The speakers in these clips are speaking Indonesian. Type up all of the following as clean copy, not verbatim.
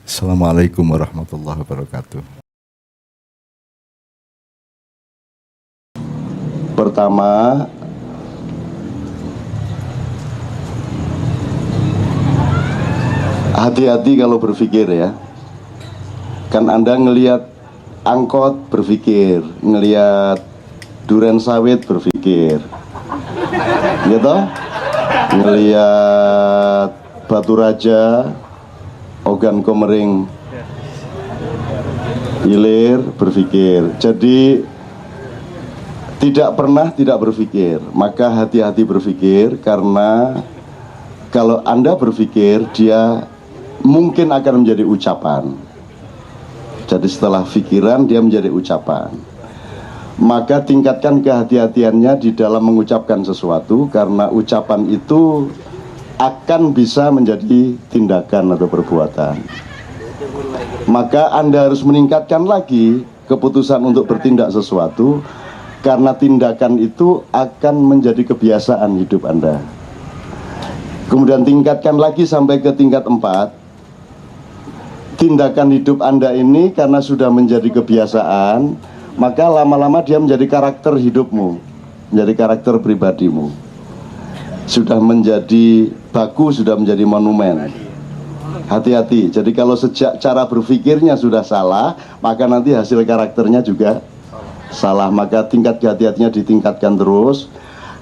Assalamualaikum warahmatullahi wabarakatuh. Pertama, hati-hati kalau berpikir ya. Kan Anda ngelihat angkot berpikir, ngelihat duren sawit berpikir, gitu? Ngelihat Batu Raja, Ogan Komering Ilir berpikir. Jadi tidak pernah tidak berpikir. Maka hati-hati berpikir, karena kalau Anda berpikir, dia mungkin akan menjadi ucapan. Jadi setelah pikiran dia menjadi ucapan. Maka tingkatkan kehati-hatiannya di dalam mengucapkan sesuatu, karena ucapan itu akan bisa menjadi tindakan atau perbuatan. Maka Anda harus meningkatkan lagi keputusan untuk bertindak sesuatu, karena tindakan itu akan menjadi kebiasaan hidup Anda. Kemudian tingkatkan lagi sampai ke tingkat 4. Tindakan hidup Anda ini karena sudah menjadi kebiasaan, maka lama-lama dia menjadi karakter hidupmu, menjadi karakter pribadimu. Sudah menjadi baku, sudah menjadi monumen. Hati-hati. Jadi kalau sejak cara berpikirnya sudah salah, maka nanti hasil karakternya juga salah. Maka tingkat kehati-hatinya ditingkatkan terus.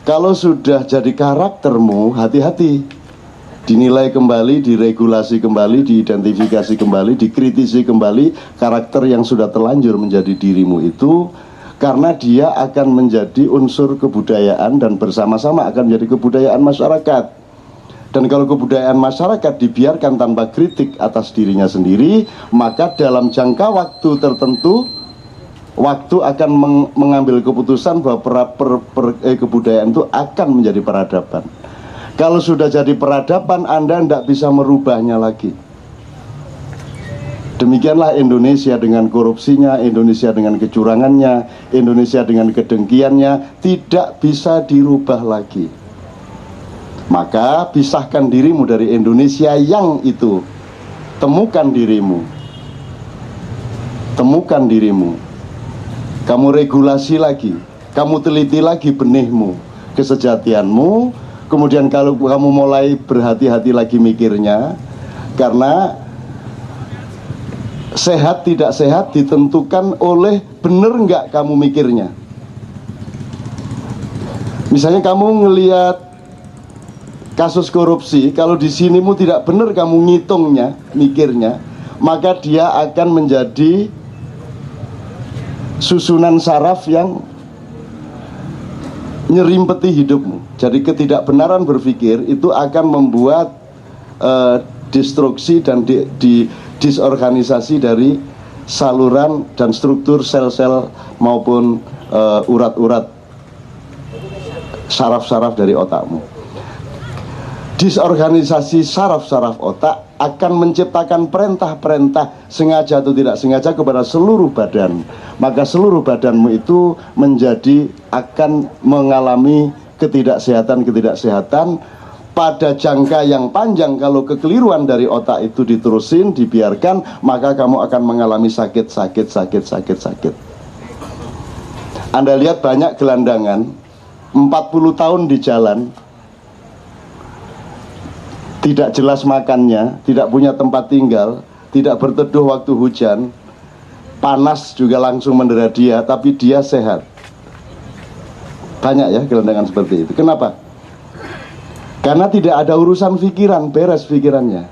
Kalau sudah jadi karaktermu, hati-hati. Dinilai kembali, diregulasi kembali, diidentifikasi kembali, dikritisi kembali karakter yang sudah terlanjur menjadi dirimu itu, karena dia akan menjadi unsur kebudayaan dan bersama-sama akan menjadi kebudayaan masyarakat. Dan kalau kebudayaan masyarakat dibiarkan tanpa kritik atas dirinya sendiri, maka dalam jangka waktu tertentu, waktu akan mengambil keputusan bahwa kebudayaan itu akan menjadi peradaban. Kalau sudah jadi peradaban, Anda tidak bisa merubahnya lagi. Demikianlah Indonesia dengan korupsinya, Indonesia dengan kecurangannya, Indonesia dengan kedengkiannya, tidak bisa dirubah lagi. Maka pisahkan dirimu dari Indonesia yang itu. Temukan dirimu. Temukan dirimu. Kamu regulasi lagi. Kamu teliti lagi benihmu, kesejatianmu. Kemudian kalau kamu mulai berhati-hati lagi mikirnya, karena sehat tidak sehat ditentukan oleh benar nggak kamu mikirnya. Misalnya kamu ngelihat kasus korupsi, kalau di sinimu tidak benar kamu ngitungnya, mikirnya, maka dia akan menjadi susunan saraf yang nyerimpeti hidupmu. Jadi ketidakbenaran berpikir itu akan membuat destruksi dan disorganisasi dari saluran dan struktur sel-sel maupun urat-urat saraf-saraf dari otakmu. Disorganisasi saraf-saraf otak akan menciptakan perintah-perintah sengaja atau tidak sengaja kepada seluruh badan. Maka seluruh badanmu itu menjadi akan mengalami ketidaksehatan pada jangka yang panjang. Kalau kekeliruan dari otak itu diterusin, dibiarkan, maka kamu akan mengalami sakit. Anda lihat banyak gelandangan 40 tahun di jalan, tidak jelas makannya, tidak punya tempat tinggal, tidak berteduh waktu hujan, panas juga langsung mendera dia, tapi dia sehat. Banyak ya gelandangan seperti itu. Kenapa? Karena tidak ada urusan pikiran, beres pikirannya.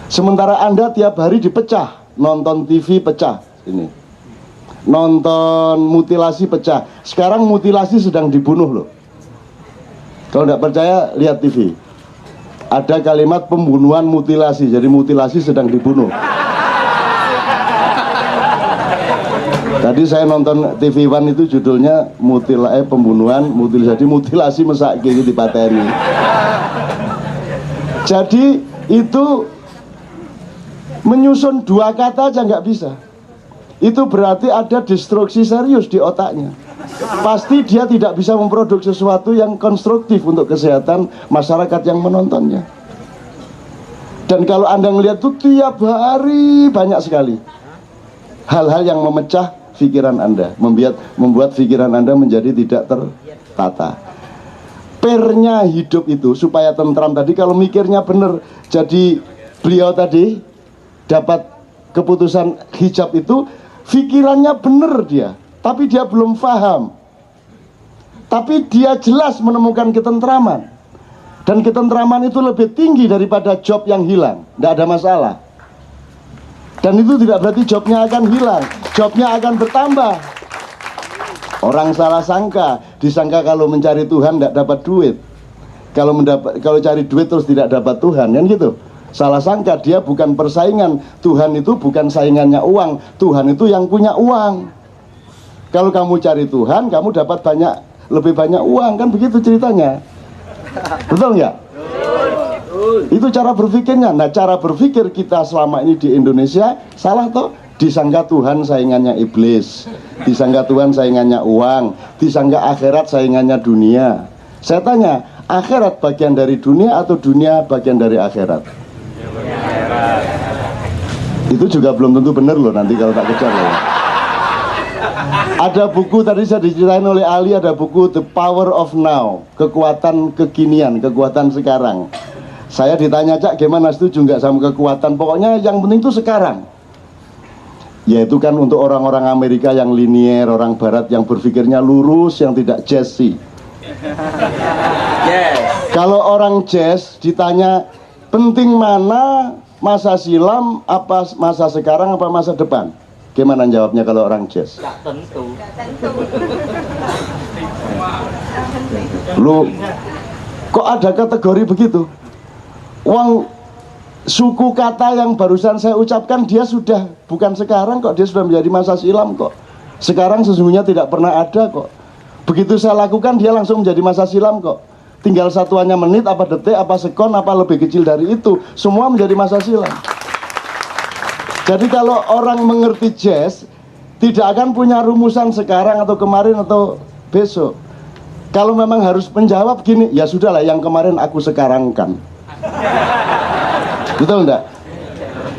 Sementara Anda tiap hari dipecah, nonton TV pecah, ini, nonton mutilasi pecah. Sekarang mutilasi sedang dibunuh loh. Kalau tidak percaya, lihat TV. Ada kalimat pembunuhan mutilasi, jadi mutilasi sedang dibunuh. Tadi saya nonton TV One itu judulnya pembunuhan mutilasi, mutilasi mesak gitu di pateni. Jadi itu menyusun dua kata aja nggak bisa. Itu berarti ada destruksi serius di otaknya. Pasti dia tidak bisa memproduksi sesuatu yang konstruktif untuk kesehatan masyarakat yang menontonnya. Dan kalau Anda melihat itu tiap hari banyak sekali hal-hal yang memecah pikiran Anda, membuat pikiran Anda menjadi tidak tertata. Pernya hidup itu supaya tentram tadi, kalau mikirnya benar. Jadi beliau tadi dapat keputusan hijab itu, pikirannya benar dia, tapi dia belum paham. Tapi dia jelas menemukan ketentraman. Dan ketentraman itu lebih tinggi daripada job yang hilang. Tidak ada masalah. Dan itu tidak berarti jobnya akan hilang, jobnya akan bertambah. Orang salah sangka, disangka kalau mencari Tuhan tidak dapat duit. Kalau cari duit terus tidak dapat Tuhan, kan gitu. Salah sangka, dia bukan persaingan. Tuhan itu bukan saingannya uang. Tuhan itu yang punya uang. Kalau kamu cari Tuhan, kamu dapat lebih banyak uang, kan begitu ceritanya. Betul nggak? Itu cara berpikirnya. Nah, cara berpikir kita selama ini di Indonesia salah toh. Disangka Tuhan saingannya iblis, disangka Tuhan saingannya uang, disangka akhirat saingannya dunia. Saya tanya, akhirat bagian dari dunia atau dunia bagian dari akhirat? Itu juga belum tentu benar loh, nanti kalau tak kejar loh. Ada buku tadi saya diceritain oleh Ali, ada buku The Power of Now, kekuatan kekinian, kekuatan sekarang. Saya ditanya, Cak, gimana, setuju nggak sama kekuatan? Pokoknya yang penting itu sekarang. Yaitu kan untuk orang-orang Amerika yang linier, orang Barat yang berpikirnya lurus, yang tidak jazzy. Kalau orang jazz ditanya penting mana, masa silam apa masa sekarang apa masa depan? Gimana jawabnya kalau orang jazz? Gak tentu. Lu kok ada kategori begitu? Uang suku kata yang barusan saya ucapkan, dia sudah bukan sekarang kok, dia sudah menjadi masa silam kok. Sekarang sesungguhnya tidak pernah ada kok. Begitu saya lakukan, dia langsung menjadi masa silam kok. Tinggal satuannya menit, apa detik, apa sekon, apa lebih kecil dari itu, semua menjadi masa silam. Jadi kalau orang mengerti jazz, tidak akan punya rumusan sekarang atau kemarin atau besok. Kalau memang harus menjawab gini, ya sudahlah, yang kemarin aku sekarangkan. Betul enggak?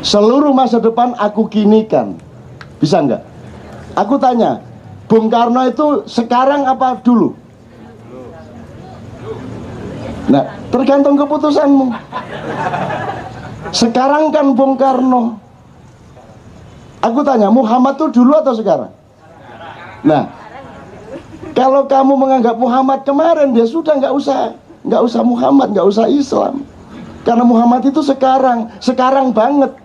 Seluruh masa depan aku kinikan. Bisa enggak? Aku tanya, Bung Karno itu sekarang apa dulu? Nah, tergantung keputusanmu. Sekarang kan Bung Karno. Aku tanya, Muhammad itu dulu atau sekarang? Nah, kalau kamu menganggap Muhammad kemarin, dia sudah nggak usah Muhammad, nggak usah Islam. Karena Muhammad itu sekarang banget.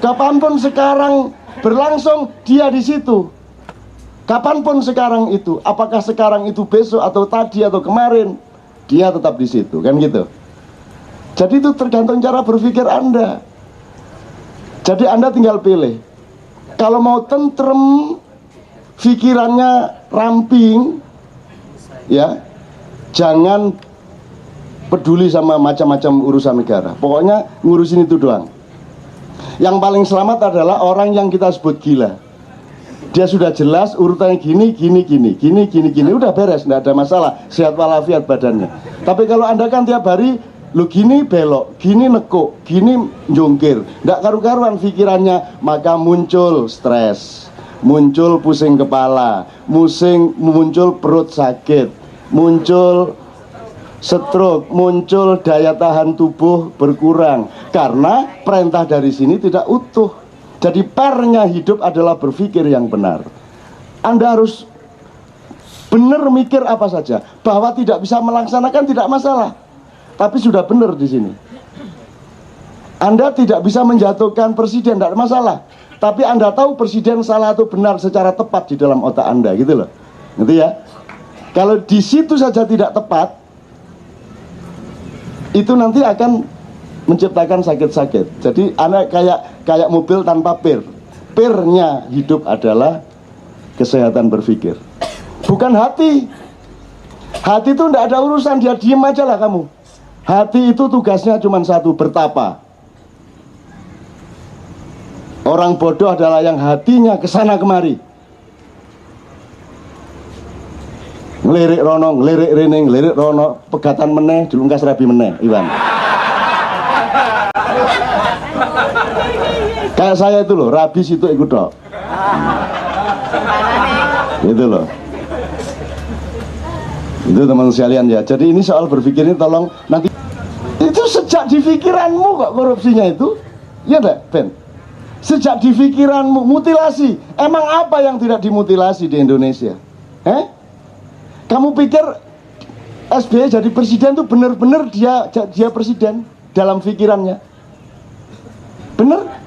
Kapanpun sekarang berlangsung, dia di situ. Kapanpun sekarang itu, apakah sekarang itu besok atau tadi atau kemarin, dia tetap di situ, kan gitu. Jadi itu tergantung cara berpikir Anda. Jadi Anda tinggal pilih. Kalau mau tentrem, pikirannya ramping, ya, jangan peduli sama macam-macam urusan negara. Pokoknya ngurusin itu doang. Yang paling selamat adalah orang yang kita sebut gila. Dia sudah jelas urutannya gini, udah beres, tidak ada masalah, sehat walafiat badannya. Tapi kalau Anda kan tiap hari, lu gini belok, gini nekuk, gini jungkir, tidak karu-karuan pikirannya, maka muncul stres, muncul pusing kepala, muncul perut sakit, muncul stroke, muncul daya tahan tubuh berkurang karena perintah dari sini tidak utuh. Jadi pernya hidup adalah berpikir yang benar. Anda harus benar mikir apa saja, bahwa tidak bisa melaksanakan tidak masalah, tapi sudah benar di sini. Anda tidak bisa menjatuhkan presiden tidak masalah, tapi Anda tahu presiden salah atau benar secara tepat di dalam otak Anda, gitu loh. Gitu ya. Kalau di situ saja tidak tepat, itu nanti akan menciptakan sakit-sakit. Jadi anak kayak mobil tanpa pir. Pirnya hidup adalah kesehatan berpikir, bukan hati. Hati itu tidak ada urusan, dia diem aja lah kamu. Hati itu tugasnya cuma satu, bertapa. Orang bodoh adalah yang hatinya kesana kemari, ngelirik rono, ngelirik rene, ngelirik rono, pegatan meneh, dilungkas rabi meneh, Iwan. Kayak saya itu loh, rabi situ ikut dok. Itu loh. Itu teman sekalian ya. Jadi ini soal berpikir ini tolong nanti. Itu sejak di pikiranmu kok korupsinya itu. Iya enggak, Ben? Sejak di pikiranmu, mutilasi. Emang apa yang tidak dimutilasi di Indonesia? Kamu pikir SBY jadi presiden tuh benar-benar dia presiden dalam pikirannya? Benar?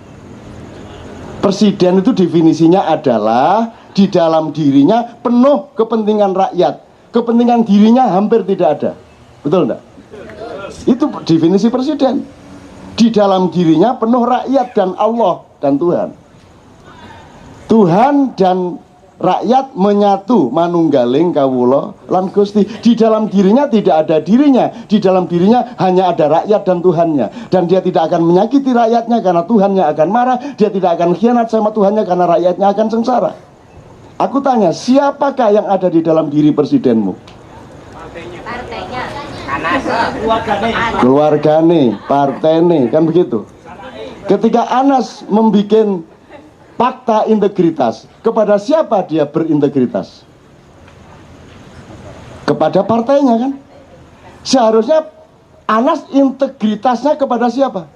Presiden itu definisinya adalah di dalam dirinya penuh kepentingan rakyat. Kepentingan dirinya hampir tidak ada. Betul enggak? Itu definisi presiden. Di dalam dirinya penuh rakyat dan Allah dan Tuhan. Tuhan dan rakyat menyatu manunggaling kawula lan Gusti. Di dalam dirinya tidak ada dirinya. Di dalam dirinya hanya ada rakyat dan Tuhannya. Dan dia tidak akan menyakiti rakyatnya karena Tuhannya akan marah. Dia tidak akan khianat sama Tuhannya karena rakyatnya akan sengsara. Aku tanya, siapakah yang ada di dalam diri presidenmu? Partainya. Keluargane, partene, kan begitu. Ketika Anas membuat fakta integritas, kepada siapa dia berintegritas? Kepada partainya kan? Seharusnya Anas integritasnya kepada siapa?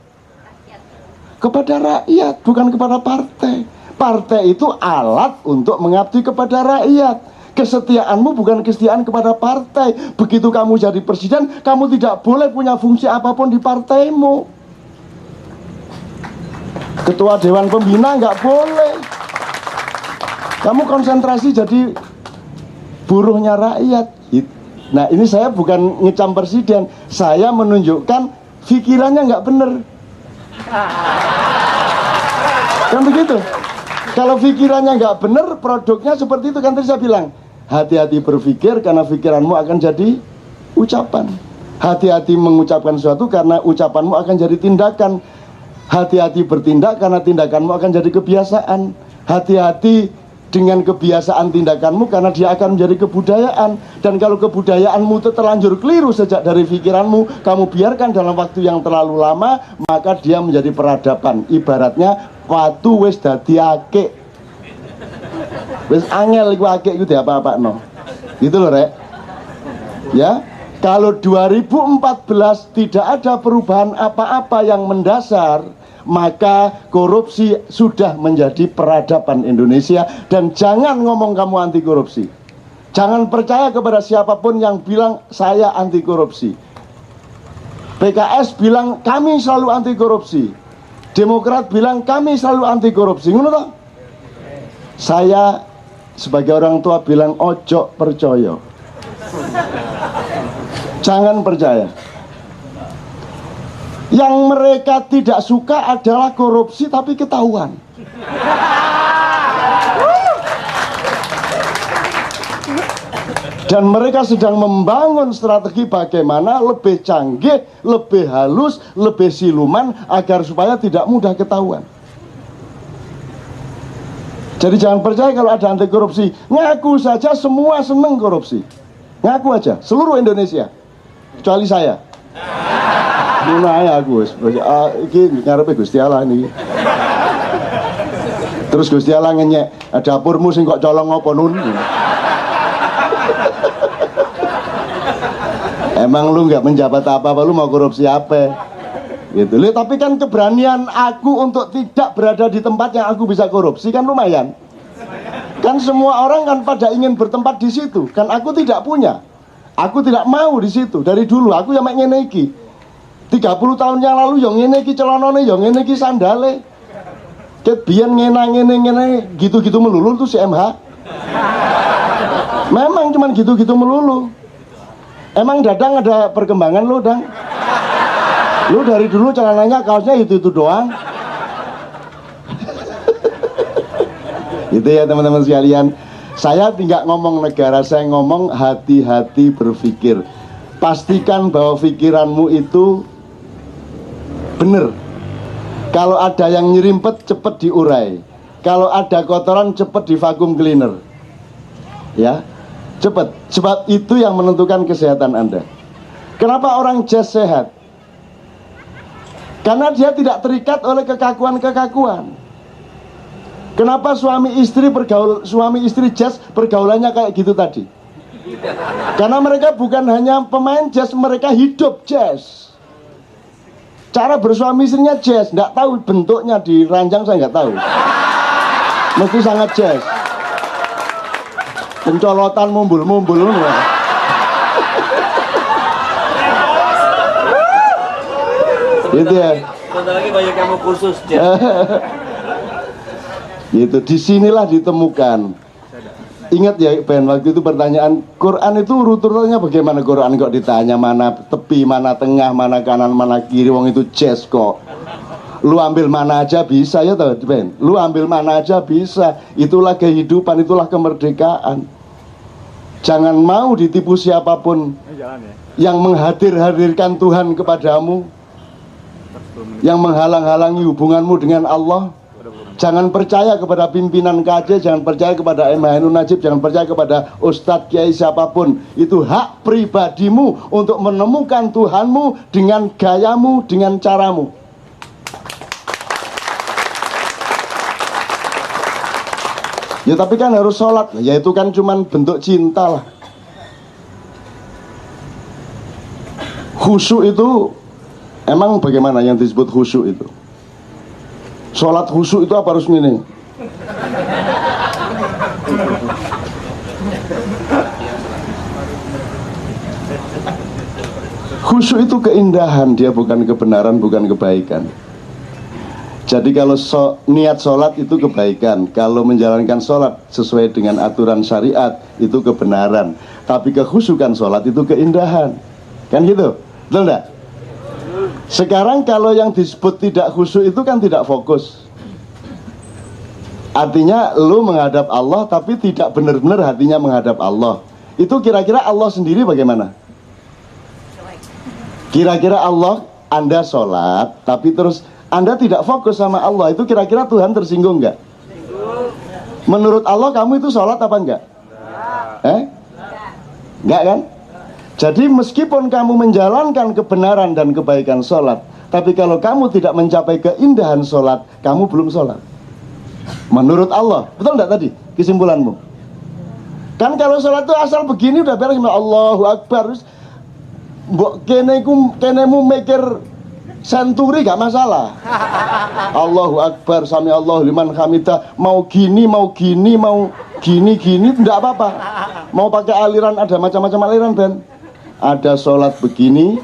Kepada rakyat, bukan kepada partai. Partai itu alat untuk mengabdi kepada rakyat. Kesetiaanmu bukan kesetiaan kepada partai. Begitu kamu jadi presiden, kamu tidak boleh punya fungsi apapun di partaimu. Ketua Dewan Pembina nggak boleh. Kamu konsentrasi jadi buruhnya rakyat. Nah ini saya bukan ngecam presiden, saya menunjukkan pikirannya nggak bener. Kan begitu. Kalau pikirannya nggak bener, produknya seperti itu kan tadi saya bilang. Hati-hati berpikir karena pikiranmu akan jadi ucapan. Hati-hati mengucapkan sesuatu karena ucapanmu akan jadi tindakan. Hati-hati bertindak karena tindakanmu akan jadi kebiasaan. Hati-hati dengan kebiasaan tindakanmu karena dia akan menjadi kebudayaan. Dan kalau kebudayaanmu itu terlanjur keliru sejak dari pikiranmu, kamu biarkan dalam waktu yang terlalu lama, maka dia menjadi peradaban. Ibaratnya watu wis dadi akik, wis angel iku akik iku diapa-apakno. Gitu loh rek. Ya, kalau 2014 tidak ada perubahan apa-apa yang mendasar, maka korupsi sudah menjadi peradaban Indonesia. Dan jangan ngomong kamu anti korupsi. Jangan percaya kepada siapapun yang bilang saya anti korupsi. PKS bilang kami selalu anti korupsi. Demokrat bilang kami selalu anti korupsi. Ngono toh? Saya sebagai orang tua bilang ojo percaya. Jangan percaya. Yang mereka tidak suka adalah korupsi tapi ketahuan. Dan mereka sedang membangun strategi bagaimana lebih canggih, lebih halus, lebih siluman agar supaya tidak mudah ketahuan. Jadi jangan percaya kalau ada anti korupsi. Ngaku saja semua seneng korupsi. Ngaku aja, seluruh Indonesia. Kecuali saya. Munai aku iki ngarepe Gusti Allah niki. Terus Gusti Allah ngenyek, dapurmu sing kok colong apa nun? Emang lu nggak menjabat apa-apa, lu mau korupsi apa? Gitu. Tapi kan keberanian aku untuk tidak berada di tempat yang aku bisa korupsi kan lumayan. Kan semua orang kan pada ingin bertempat di situ. Kan aku tidak punya. Aku tidak mau di situ. Dari dulu aku yang ngene iki. 30 tahun yang lalu yang ngene iki celanane, yang ngene iki sandale. Ket biyen ngene gitu-gitu melulu tuh si MH. Memang cuman gitu-gitu melulu. Emang Dadang ada perkembangan lo, Dang? Lu dari dulu celananya kaosnya itu doang. Itu ya teman-teman sekalian. Saya tidak ngomong negara, saya ngomong hati-hati berpikir. Pastikan bahwa pikiranmu itu benar. Kalau ada yang nyerimpet cepat diurai. Kalau ada kotoran cepat di vacuum cleaner. Ya. Cepat, sebab itu yang menentukan kesehatan Anda. Kenapa orang jazz sehat? Karena dia tidak terikat oleh kekakuan-kekakuan. Kenapa suami istri jazz pergaulannya kayak gitu tadi? Karena mereka bukan hanya pemain jazz, mereka hidup jazz. Cara bersuami istrinya jazz, nggak tahu bentuknya di ranjang saya nggak tahu. Mesti sangat jazz. Pencolotan mumbul-mumbul. Gitu ya. Bentar lagi banyak yang mau kursus jazz. Gitu, disinilah ditemukan. Ingat ya Ben, waktu itu pertanyaan Quran itu urut-urutannya bagaimana? Quran kok ditanya mana tepi, mana tengah, mana kanan, mana kiri, wong itu jazz kok. Lu ambil mana aja bisa ya toh Ben. Lu ambil mana aja bisa. Itulah kehidupan, itulah kemerdekaan. Jangan mau ditipu siapapun yang menghadirkan Tuhan kepadamu, yang menghalang-halangi hubunganmu dengan Allah. Jangan percaya kepada pimpinan KJ, jangan percaya kepada MH Ainun Najib, jangan percaya kepada Ustadz Kiai siapapun. Itu hak pribadimu untuk menemukan Tuhanmu dengan gayamu, dengan caramu. Ya tapi kan harus sholat, ya itu kan cuman bentuk cinta lah. Khusyuk itu, emang bagaimana yang disebut khusyuk itu? Sholat khusyuk itu apa harus ini? Khusyuk itu keindahan, dia bukan kebenaran, bukan kebaikan. Jadi kalau niat sholat itu kebaikan, kalau menjalankan sholat sesuai dengan aturan syariat itu kebenaran. Tapi kekhusyukan sholat itu keindahan, kan gitu, betul enggak? Sekarang kalau yang disebut tidak khusyuk itu kan tidak fokus. Artinya lu menghadap Allah tapi tidak benar-benar hatinya menghadap Allah. Itu kira-kira Allah sendiri bagaimana? Kira-kira Allah, Anda sholat tapi terus Anda tidak fokus sama Allah, itu kira-kira Tuhan tersinggung nggak? Menurut Allah kamu itu sholat apa enggak? Enggak kan? Jadi meskipun kamu menjalankan kebenaran dan kebaikan sholat, tapi kalau kamu tidak mencapai keindahan sholat, kamu belum sholat. Menurut Allah, betul enggak tadi kesimpulanmu? Kan kalau sholat itu asal begini udah beres, Allahu Akbar. Mbok kenemu mikir senturi gak masalah. Allahu Akbar, sami Allahu liman hamidah. Mau gini, mau gini, tidak apa-apa. Mau pakai aliran, ada macam-macam aliran Ben. Ada sholat begini,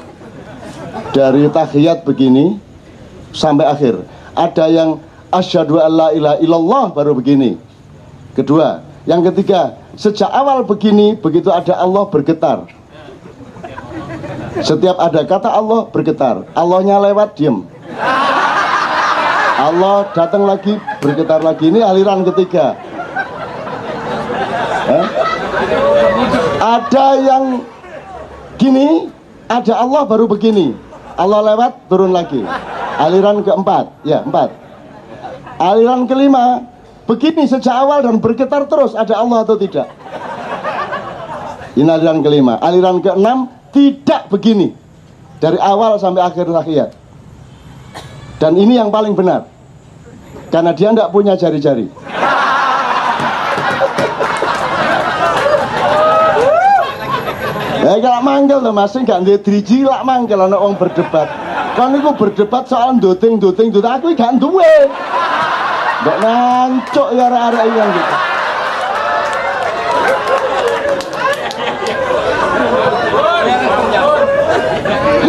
dari tahiyat begini sampai akhir. Ada yang asyhadu alla ilaha illallah baru begini. Kedua, yang ketiga, sejak awal begini, begitu ada Allah bergetar. Setiap ada kata Allah bergetar. Allahnya lewat diem. Allah datang lagi bergetar lagi. Ini aliran ketiga. Ada yang gini, ada Allah baru begini. Allah lewat turun lagi. Aliran keempat, ya 4. Aliran kelima, begini sejak awal dan bergetar terus. Ada Allah atau tidak? Ini aliran kelima. Aliran keenam, tidak begini dari awal sampai akhir tahiyat. Dan ini yang paling benar, karena dia tidak punya jari-jari. Kalau manggil loh mas, nggak ada driji lah manggil anak orang berdebat. Kan aku berdebat soal doting, aku gak duwe. Gak nancok ya arek-arek yang gitu.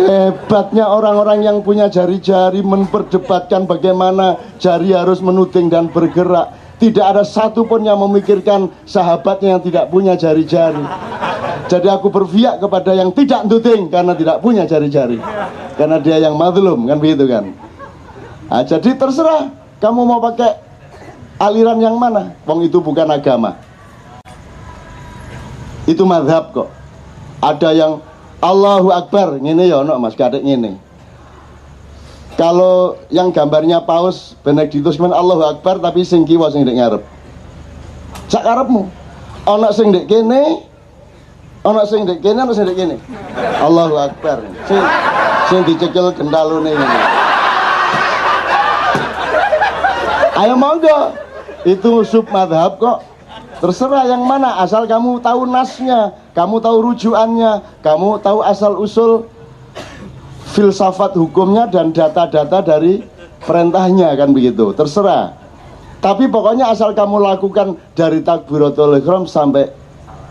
Hebatnya orang-orang yang punya jari-jari memperdebatkan bagaimana jari harus menuding dan bergerak. Tidak ada satupun yang memikirkan sahabatnya yang tidak punya jari-jari. Jadi aku berpihak kepada yang tidak nuding karena tidak punya jari-jari. Karena dia yang mazlum, kan begitu kan. Nah, jadi terserah kamu mau pakai aliran yang mana. Wong itu bukan agama. Itu mazhab kok. Ada yang Allahu Akbar, ngene ya ono Mas, kadek ngene. Kalau yang gambarnya Paus Benedictus men Allahu Akbar tapi sing kiwa sing ndek ngarep. Sak karepmu. Ono sing ndek kene, ono sing ndek kene, ono sing ndek kene. Allahu Akbar. Sing dicekel gendalune ngene. Ayo monggo. Itu sub madhab kok. Terserah yang mana, asal kamu tahu nasnya, kamu tahu rujukannya, kamu tahu asal usul filsafat hukumnya dan data-data dari perintahnya, kan begitu. Terserah. Tapi pokoknya asal kamu lakukan dari takbiratul ihram sampai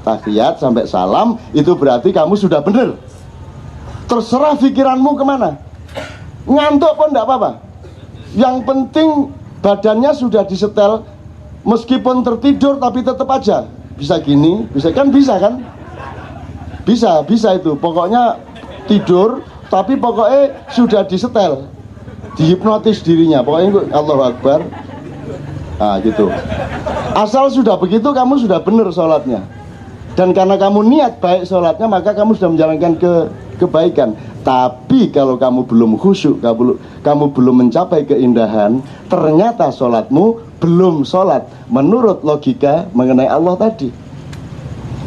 tahiyat sampai salam, itu berarti kamu sudah benar. Terserah pikiranmu kemana. Ngantuk pun tidak apa-apa. Yang penting badannya sudah disetel. Meskipun tertidur tapi tetap aja bisa gini, bisa kan, bisa itu. Pokoknya tidur tapi pokoknya sudah disetel, dihipnotis dirinya. Pokoknya Allahu Akbar. Nah gitu. Asal sudah begitu kamu sudah benar sholatnya. Dan karena kamu niat baik sholatnya, maka kamu sudah menjalankan kebaikan. Tapi kalau kamu belum khusyuk, kamu belum mencapai keindahan, ternyata sholatmu belum sholat menurut logika mengenai Allah tadi.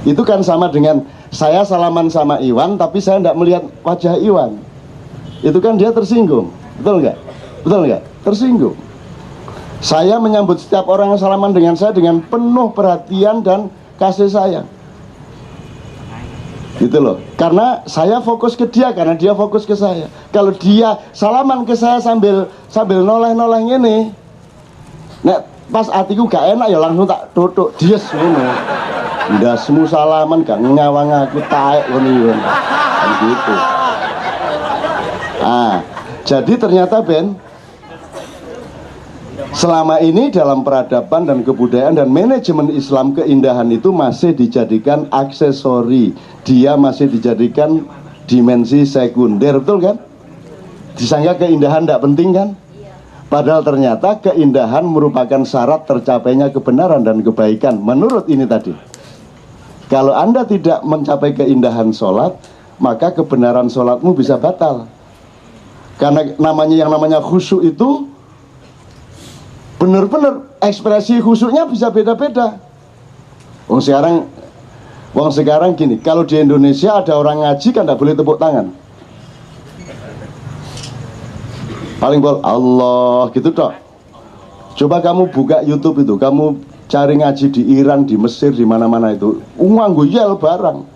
Itu kan sama dengan saya salaman sama Iwan tapi saya tidak melihat wajah Iwan. Itu kan dia tersinggung. Betul nggak? Betul nggak? Tersinggung. Saya menyambut setiap orang yang salaman dengan saya dengan penuh perhatian dan kasih sayang. Gitu loh. Karena saya fokus ke dia, karena dia fokus ke saya. Kalau dia salaman ke saya sambil noleh-noleh ngene, nek pas hatiku gak enak ya langsung tak tutuk dies ngono. Ndasmu salaman gak nyawang aku taek ngono kan gitu. Jadi ternyata Ben, selama ini dalam peradaban dan kebudayaan dan manajemen Islam, keindahan itu masih dijadikan aksesori. Dia masih dijadikan dimensi sekunder, betul kan? Disangka keindahan tidak penting kan? Padahal ternyata keindahan merupakan syarat tercapainya kebenaran dan kebaikan. Menurut ini tadi, kalau Anda tidak mencapai keindahan sholat, maka kebenaran sholatmu bisa batal. Karena yang namanya khusyuk itu benar-benar ekspresi khusyuknya bisa beda-beda. Wong sekarang gini, kalau di Indonesia ada orang ngaji kan tidak boleh tepuk tangan. Paling bol Allah gitu toh. Coba kamu buka YouTube itu, kamu cari ngaji di Iran, di Mesir, di mana-mana itu, nganggo yel barang.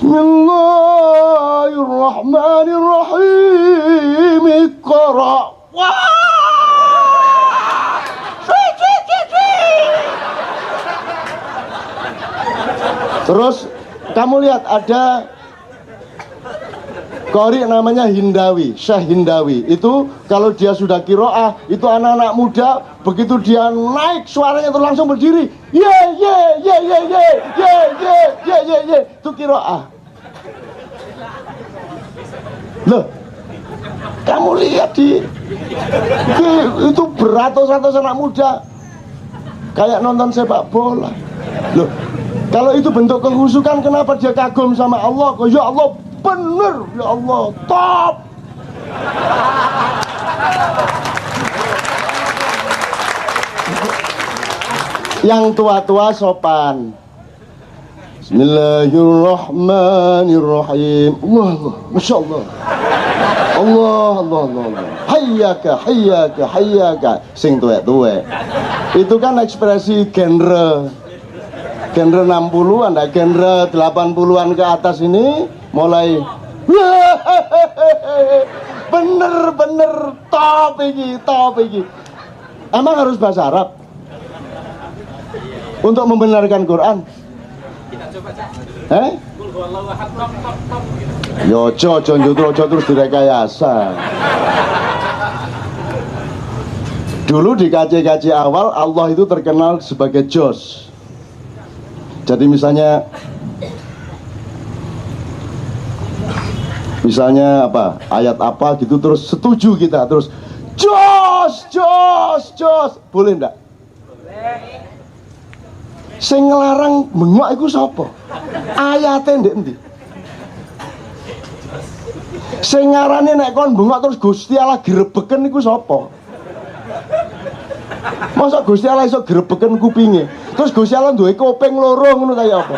Bismillahirrahmanirrahim. Iqra. Wah. Terus kamu lihat ada qori namanya Hindawi, Syekh Hindawi. Itu kalau dia sudah kiroah, itu anak-anak muda begitu dia naik suaranya itu langsung berdiri. Ye ye ye ye ye ye ye ye ye ye. Itu kiroah. Loh, kamu lihat itu beratus-ratus anak muda kayak nonton sepak bola. Loh, kalau itu bentuk kehusukan, kenapa dia kagum sama Allah? Kok ya Allah bener, ya Allah top. Yang tua-tua sopan. Bismillahirrahmanirrahim. Allah, Masya Allah. Allah. Hayyaka. Sing tuwek-tuwek. Itu kan ekspresi genre 60-an, genre 80-an ke atas ini mulai bener top iki. Emang harus bahasa Arab untuk membenarkan Quran? Yo ojo terus direkayasa. Dulu di KC awal Allah itu terkenal sebagai Jos. Jadi misalnya apa, ayat apa gitu terus setuju kita, terus Jos, boleh ndak? Sing nglarang bengok iku sapa? Ayate ndek endi? Sing ngarani nek kon bengok terus Gusti Allah grebeken iku sapa? Masa Gusti Allah iso grebeken kupinge? Terus Gusti Allah duwe kuping loro ngono kaya apa?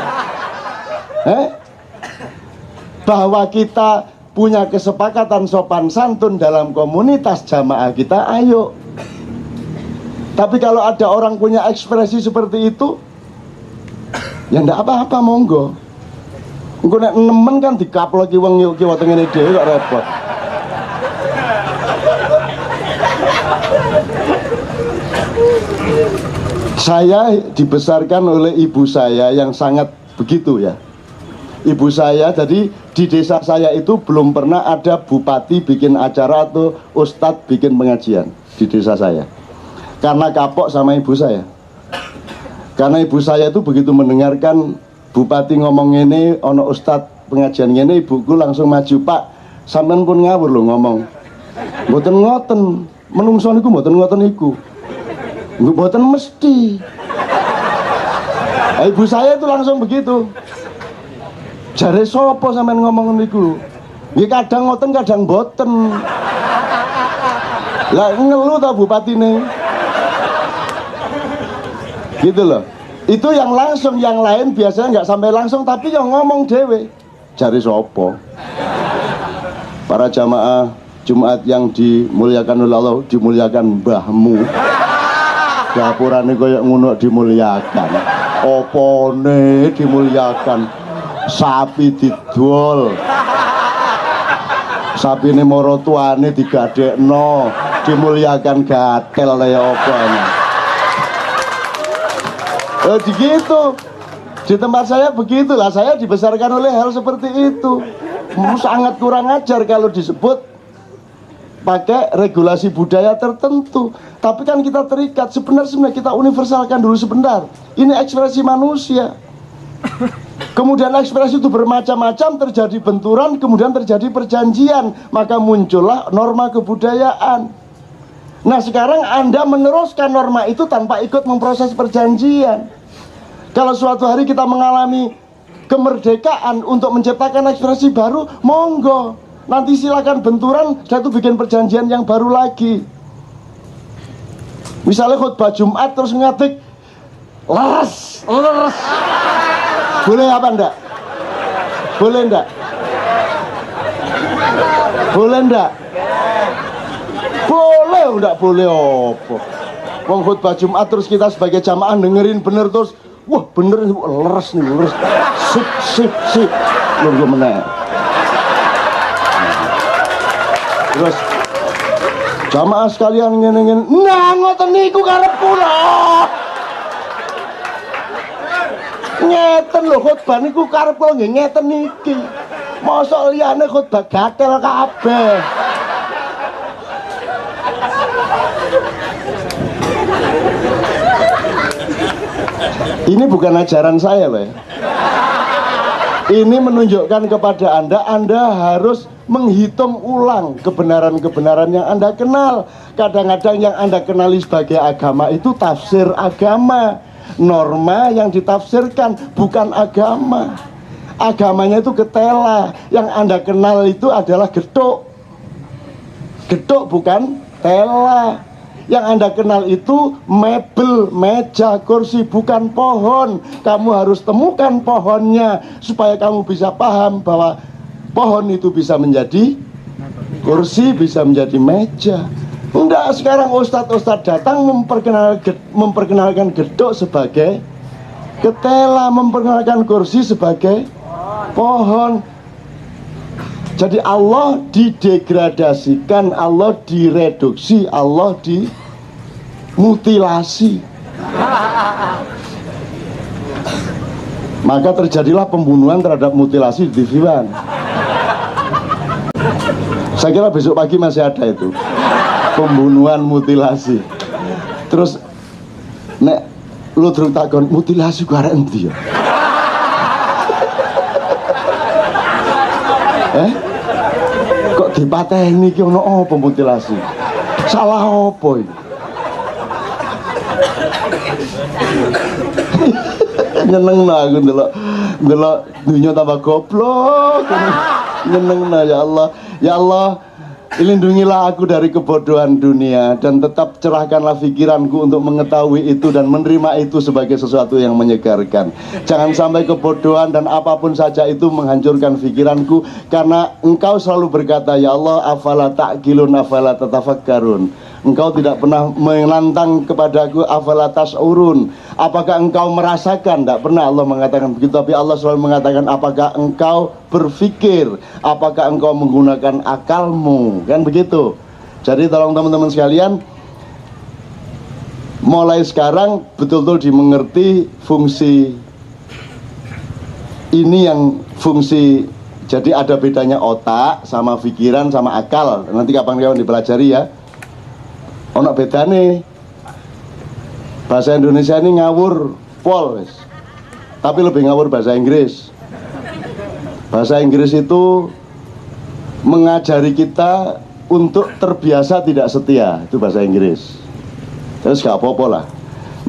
Bahwa kita punya kesepakatan sopan santun dalam komunitas jamaah kita, ayo. Tapi kalau ada orang punya ekspresi seperti itu, ya ndak apa-apa, monggo. Engko nek nemen kan dikaploki wong yo kiwa tengene dhewe kok repot. Saya dibesarkan oleh ibu saya yang sangat begitu ya. Ibu saya, jadi di desa saya itu belum pernah ada bupati bikin acara atau ustadz bikin pengajian di desa saya. Karena kapok sama ibu saya. Karena ibu saya itu begitu mendengarkan bupati ngomong ini, ono ustadz pengajian ini, ibuku langsung maju, "Pak, sampean pun ngawur lho ngomong. Mboten ngoten, menungso niku mboten ngoten niku. Mboten mesti." Ibu saya itu langsung begitu. Jare sopo sampean ngomong niku? Nggih kadang ngoten kadang boten. Lah ngeluh ta bupatine. Gitu loh. Itu yang langsung, yang lain biasanya nggak sampai langsung tapi yang ngomong dewe. Jare sopo? Para jamaah Jumat yang dimuliakan oleh Allah, dimuliakan mbahmu. Dapurane koyo ngono dimuliakan. Opone dimuliakan? Sapi didol. Sapine mara tuane digadekno, dimuliakan gatel kaya apa ini. Begitu. Di tempat saya begitulah, saya dibesarkan oleh hal seperti itu. Sangat kurang ajar kalau disebut pakai regulasi budaya tertentu. Tapi kan kita terikat, sebenarnya kita universalkan dulu sebentar. Ini ekspresi manusia. Kemudian ekspresi itu bermacam-macam, terjadi benturan, kemudian terjadi perjanjian, maka muncullah norma kebudayaan. Nah sekarang Anda meneruskan norma itu tanpa ikut memproses perjanjian. Kalau suatu hari kita mengalami kemerdekaan untuk menciptakan ekspresi baru, monggo. Nanti silakan benturan, setelah itu bikin perjanjian yang baru lagi. Misalnya khutbah Jumat terus ngatik leres. Boleh apa enggak? Boleh enggak? Boleh enggak? Boleh enggak? Boleh apa? Wong khutbah Jumat terus kita sebagai jamaah dengerin bener terus, wah bener leres nih, leres. Sip. Nunggu meneh. Terus jamaah sekalian ngene-ngene, nah ngoten niku karep kula. Ngeten lho khotbah niku karep kula nggih ngeten niki. Mosok liyane khotbah gatel kabeh. Ini bukan ajaran saya loh ya. Ini menunjukkan kepada Anda harus menghitung ulang kebenaran-kebenaran yang Anda kenal. Kadang-kadang yang Anda kenali sebagai agama itu tafsir agama. Norma yang ditafsirkan bukan agama. Agamanya itu ketela. Yang Anda kenal itu adalah geduk. Geduk bukan tela. Yang Anda kenal itu mebel, meja, kursi, bukan pohon. Kamu harus temukan pohonnya supaya kamu bisa paham bahwa pohon itu bisa menjadi kursi, bisa menjadi meja. Enggak, sekarang ustadz-ustadz datang memperkenalkan geduk sebagai ketela, memperkenalkan kursi sebagai pohon. Jadi Allah didegradasikan, Allah direduksi, Allah dimutilasi. Maka terjadilah pembunuhan terhadap mutilasi di TV One. Saya kira besok pagi masih ada itu pembunuhan mutilasi. Terus nek lu terus takon mutilasi ku arek endi ya? Kok dipateni iki ono apa mutilasi? Salah apa iki? Nyenengna aku ndelok dunya tambah goblok. Nyenengna ya Allah. Ya Allah, lindungilah aku dari kebodohan dunia dan tetap cerahkanlah pikiranku untuk mengetahui itu dan menerima itu sebagai sesuatu yang menyegarkan. Jangan sampai kebodohan dan apapun saja itu menghancurkan pikiranku, karena Engkau selalu berkata, ya Allah, afala ta'qilun, afala tatafakkarun. Engkau tidak pernah menantang kepadaku, afala tas'urun. Apakah engkau merasakan? Tidak pernah Allah mengatakan begitu. Tapi Allah selalu mengatakan, apakah engkau berpikir? Apakah engkau menggunakan akalmu? Kan begitu. Jadi tolong teman-teman sekalian, mulai sekarang betul-betul dimengerti fungsi ini, yang fungsi. Jadi ada bedanya otak sama pikiran sama akal. Nanti kapan-kapan dipelajari ya. Ono bedane. Bahasa Indonesia ini ngawur pol, wis. Tapi lebih ngawur bahasa Inggris. Bahasa Inggris itu mengajari kita untuk terbiasa tidak setia. Itu bahasa Inggris. Terus gak apa-apa lah.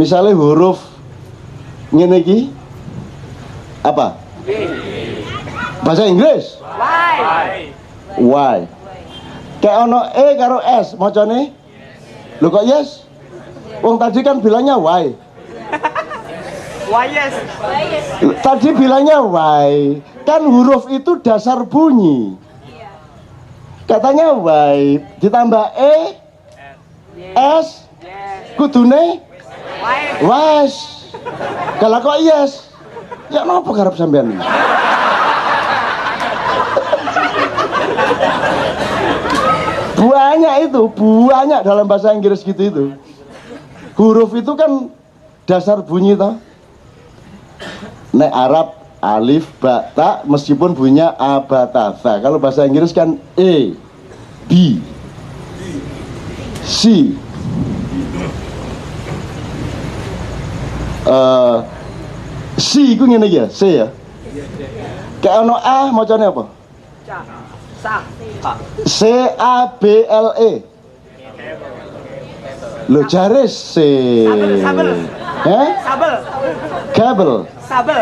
Misalnya huruf ngene iki apa? Bahasa Inggris? Why? Kayak ono E karo S, macane? Loh kok yes? Wong tadi kan bilangnya why. Why yes? Tadi bilangnya why. Kan huruf itu dasar bunyi. Katanya why ditambah E S kudune wes. Kalau kok yes? Ya napa karep sampean? Banyak dalam bahasa Inggris gitu itu. Huruf itu kan dasar bunyi toh. Nek Arab alif ba ta meskipun bunyinya a ba ta tha. Kalau bahasa Inggris kan E, B, C, C itu ngene iki ya, C ya. Kayak ono A macane apa? C A B L E. Lo jare C. Sabel. Sabel. Kabel. Sabel.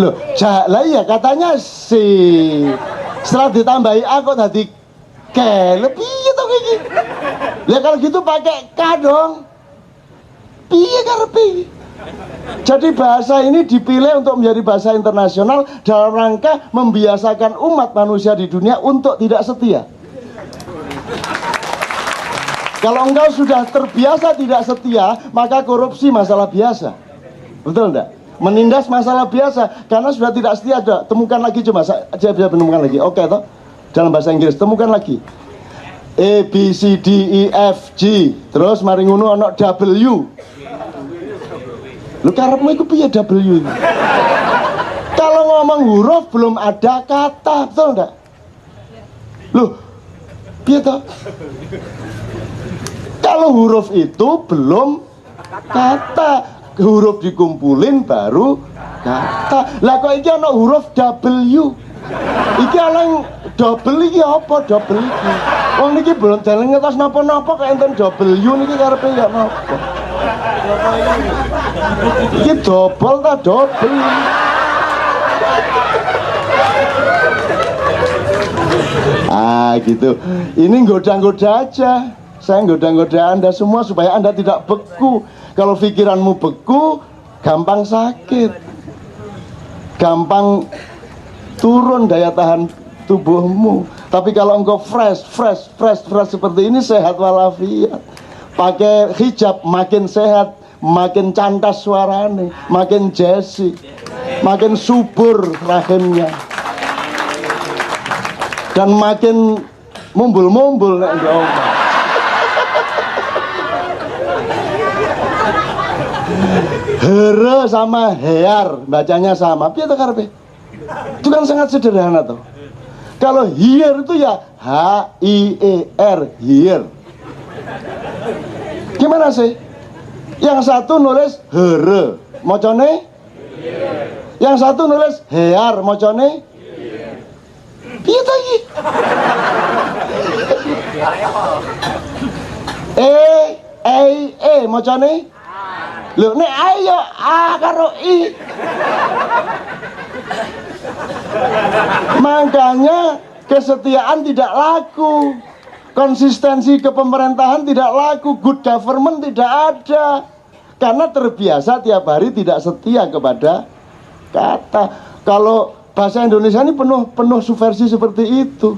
Loh, lah iya katanya C. Setelah ditambahi A kok tadi K. Lebih itu kayak gitu. Ya kalau gitu pakai K dong. Piye karepe? Jadi bahasa ini dipilih untuk menjadi bahasa internasional dalam rangka membiasakan umat manusia di dunia untuk tidak setia. Kalau engkau sudah terbiasa tidak setia, maka korupsi masalah biasa. Betul enggak? Menindas masalah biasa. Karena sudah tidak setia, temukan lagi, coba saya bisa menemukan lagi. Oke toh? Dalam bahasa Inggris, temukan lagi. A, B, C, D, E, F, G. Terus mari ngono ono W. Lu karepmu iku piye W? Kalau ngomong huruf belum ada kata, betul enggak? Loh, piye toh? Kalau huruf itu belum kata, huruf dikumpulin baru kata. Lah kok iki ana huruf W. Iki ana double iki apa double iki? Wong niki belum jalan ngetos napa-napa kok enten W niki karepe ya napa? Iki double ta double. Ah gitu. Ini goda-goda aja. Saya goda-goda Anda semua supaya Anda tidak beku. Kalau pikiranmu beku, gampang sakit, gampang turun daya tahan tubuhmu. Tapi kalau engkau fresh seperti ini, sehat walafiat. Pakai hijab makin sehat, makin cantas suaranya, makin jesi, makin subur rahimnya, dan makin mumbul-mumbul nek ngomong. Here sama hear bacanya sama. Piye to karepe? Itu kan sangat sederhana toh. Kalau here itu ya H I E R, here. Gimana sih? Yang satu nulis here, macane? Yang satu nulis hear, macane? Piye to iki? Macane? Lho nek ayo A karo I. Makanya kesetiaan tidak laku, konsistensi kepemerintahan tidak laku, good government tidak ada. Karena terbiasa tiap hari tidak setia kepada kata. Kalau bahasa Indonesia ini penuh subversi seperti itu.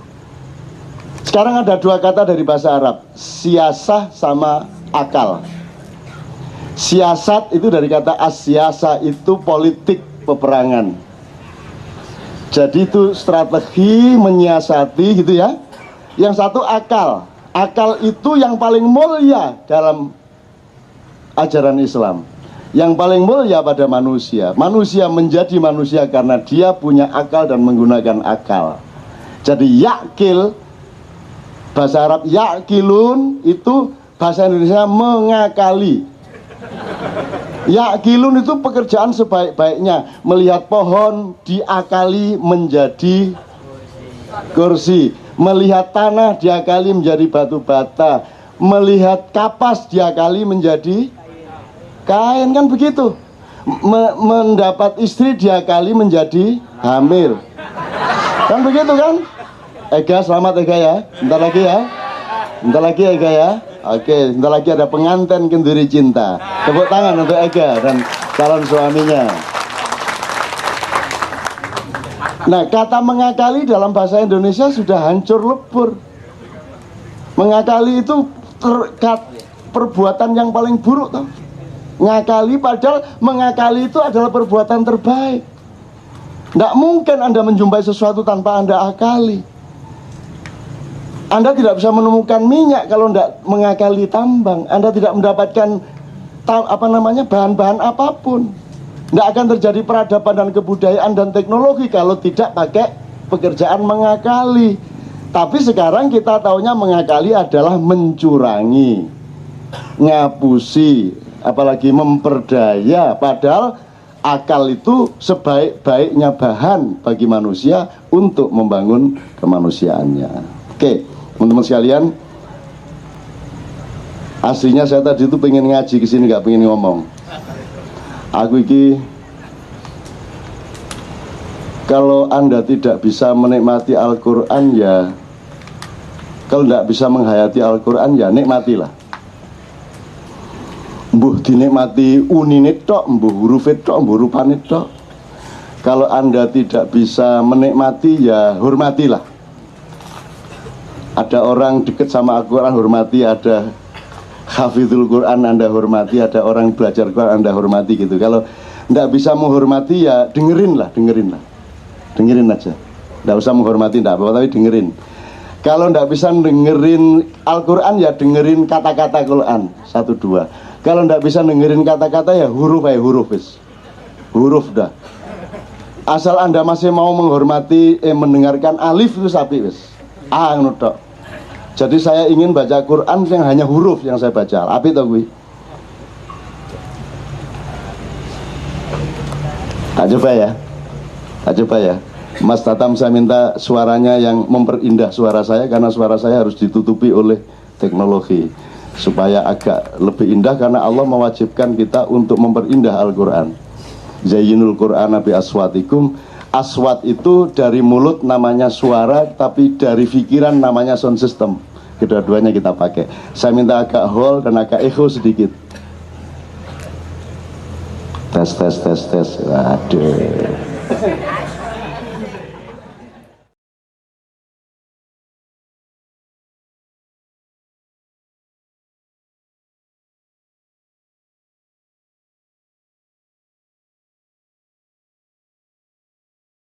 Sekarang ada dua kata dari bahasa Arab, siasah sama akal. Siasat itu dari kata asyasa, itu politik peperangan. Jadi itu strategi menyiasati gitu ya. Yang satu akal. Akal itu yang paling mulia dalam ajaran Islam. Yang paling mulia pada manusia. Manusia menjadi manusia karena dia punya akal dan menggunakan akal. Jadi yakil, bahasa Arab yakilun, itu bahasa Indonesia mengakali. Yakilun itu pekerjaan sebaik-baiknya. Melihat pohon diakali menjadi kursi, melihat tanah diakali menjadi batu bata, melihat kapas diakali menjadi kain, kan begitu. Mendapat istri diakali menjadi hamil, kan begitu kan. Ega, selamat Ega ya. Bentar lagi ya. Bentar lagi Ega ya. Oke, bentar lagi ada pengantin kenduri cinta. Tepuk tangan untuk Ega dan calon suaminya. Nah, kata mengakali dalam bahasa Indonesia sudah hancur lebur. Mengakali itu perbuatan yang paling buruk toh. Ngakali, padahal mengakali itu adalah perbuatan terbaik. Tidak mungkin Anda menjumpai sesuatu tanpa Anda akali. Anda tidak bisa menemukan minyak kalau tidak mengakali tambang. Anda tidak mendapatkan bahan-bahan apapun. Tidak akan terjadi peradaban dan kebudayaan dan teknologi kalau tidak pakai pekerjaan mengakali. Tapi sekarang kita taunya mengakali adalah mencurangi, ngapusi, apalagi memperdaya. Padahal akal itu sebaik-baiknya bahan bagi manusia untuk membangun kemanusiaannya. Oke, teman-teman sekalian, aslinya saya tadi itu pengen ngaji ke sini, nggak pengen ngomong. Aku iki, kalau Anda tidak bisa menikmati Al-Quran ya, kalau tidak bisa menghayati Al-Quran ya nikmatilah. Mbuh dinikmati uninit tok, mbuh hurufit tok, mbuh rupanit tok. Kalau Anda tidak bisa menikmati ya hormatilah. Ada orang dekat sama Al-Quran, hormati. Ada hafizul Quran, Anda hormati. Ada orang belajar Quran, Anda hormati gitu. Kalau tidak bisa menghormati ya dengerin aja. Tidak usah menghormati, tidak apa-apa, tapi dengerin. Kalau tidak bisa dengerin Al-Quran ya dengerin kata-kata Quran 1-2. Kalau tidak bisa dengerin kata-kata ya huruf dah. Asal Anda masih mau menghormati, mendengarkan alif itu sapi wis. Nutok. Jadi saya ingin baca Quran yang hanya huruf yang saya baca. Api toh kuwi. Tak coba ya. Mas Tatam, saya minta suaranya yang memperindah suara saya, karena suara saya harus ditutupi oleh teknologi supaya agak lebih indah, karena Allah mewajibkan kita untuk memperindah Al-Quran. Zayyinul Qur'ana bi aswatikum. Aswat itu dari mulut namanya suara, tapi dari pikiran namanya sound system. Kedua-duanya kita pakai. Saya minta agak hall dan agak echo sedikit. Tes. Aduh.